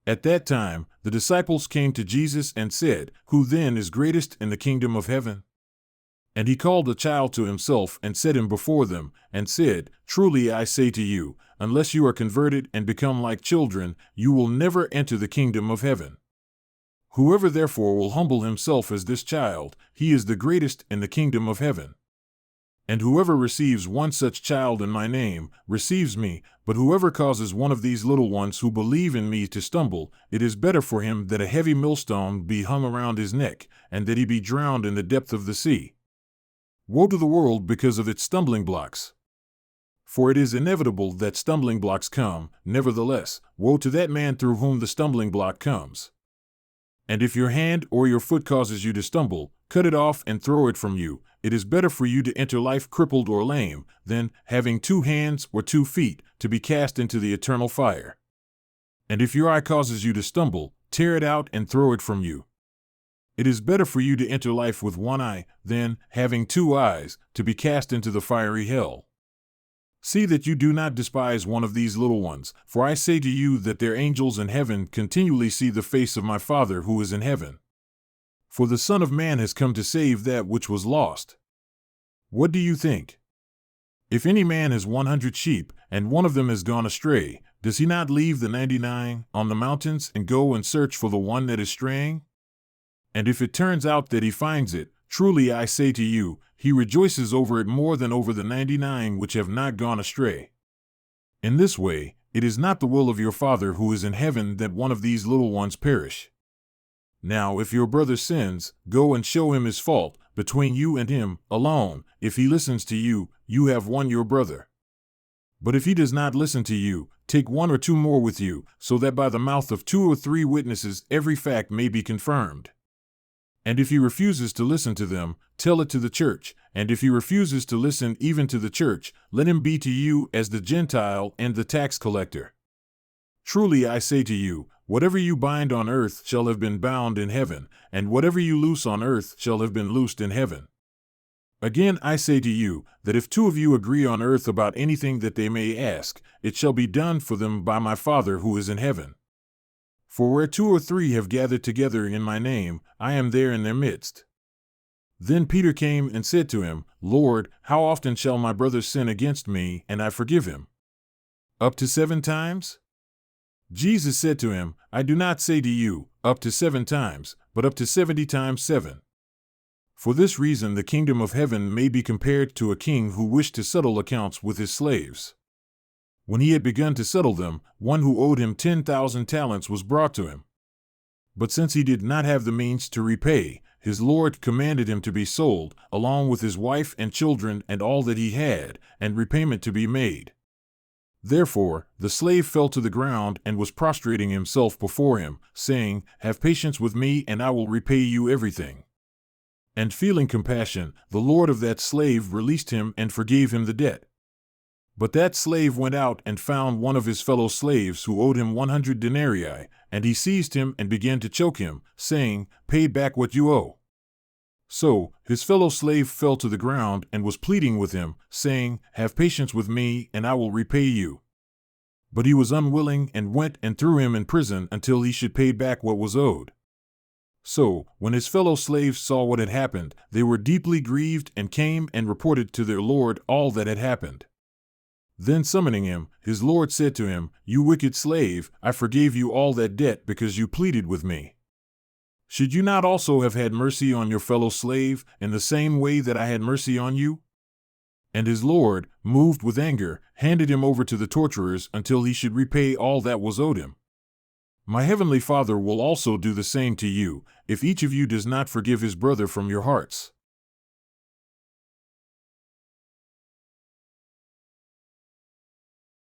At that time, the disciples came to Jesus and said, "Who then is greatest in the kingdom of heaven?" And he called a child to himself and set him before them, and said, "Truly I say to you, unless you are converted and become like children, you will never enter the kingdom of heaven. Whoever therefore will humble himself as this child, he is the greatest in the kingdom of heaven. And whoever receives one such child in my name, receives me, but whoever causes one of these little ones who believe in me to stumble, it is better for him that a heavy millstone be hung around his neck, and that he be drowned in the depth of the sea. Woe to the world because of its stumbling blocks! For it is inevitable that stumbling blocks come, nevertheless, woe to that man through whom the stumbling block comes. And if your hand or your foot causes you to stumble, cut it off and throw it from you. It is better for you to enter life crippled or lame, than, having 2 hands or 2 feet, to be cast into the eternal fire. And if your eye causes you to stumble, tear it out and throw it from you. It is better for you to enter life with 1 eye, than, having 2 eyes, to be cast into the fiery hell. See that you do not despise one of these little ones, for I say to you that their angels in heaven continually see the face of my Father who is in heaven. For the Son of Man has come to save that which was lost. What do you think? If any man has 100 sheep, and one of them has gone astray, does he not leave the 99 on the mountains and go and search for the one that is straying? And if it turns out that he finds it, truly I say to you, he rejoices over it more than over the 99 which have not gone astray. In this way, it is not the will of your Father who is in heaven that one of these little ones perish. Now if your brother sins, go and show him his fault, between you and him alone. If he listens to you, you have won your brother. But if he does not listen to you, take 1 or 2 more with you, so that by the mouth of 2 or 3 witnesses every fact may be confirmed. And if he refuses to listen to them, tell it to the church. And if he refuses to listen even to the church, let him be to you as the Gentile and the tax collector. Truly I say to you, whatever you bind on earth shall have been bound in heaven, and whatever you loose on earth shall have been loosed in heaven. Again I say to you, that if 2 of you agree on earth about anything that they may ask, it shall be done for them by my Father who is in heaven. For where 2 or 3 have gathered together in my name, I am there in their midst. Then Peter came and said to him, Lord, how often shall my brother sin against me, and I forgive him? Up to 7 times? Jesus said to him, I do not say to you, up to 7 times, but up to 70 times 7. For this reason the kingdom of heaven may be compared to a king who wished to settle accounts with his slaves. When he had begun to settle them, one who owed him 10,000 talents was brought to him. But since he did not have the means to repay, his lord commanded him to be sold, along with his wife and children and all that he had, and repayment to be made. Therefore, the slave fell to the ground and was prostrating himself before him, saying, Have patience with me and I will repay you everything. And feeling compassion, the lord of that slave released him and forgave him the debt. But that slave went out and found one of his fellow slaves who owed him 100 denarii, and he seized him and began to choke him, saying, Pay back what you owe. So his fellow slave fell to the ground and was pleading with him, saying, Have patience with me, and I will repay you. But he was unwilling and went and threw him in prison until he should pay back what was owed. So, when his fellow slaves saw what had happened, they were deeply grieved and came and reported to their lord all that had happened. Then summoning him, his lord said to him, You wicked slave, I forgave you all that debt because you pleaded with me. Should you not also have had mercy on your fellow slave, in the same way that I had mercy on you? And his lord, moved with anger, handed him over to the torturers until he should repay all that was owed him. My heavenly Father will also do the same to you, if each of you does not forgive his brother from your hearts.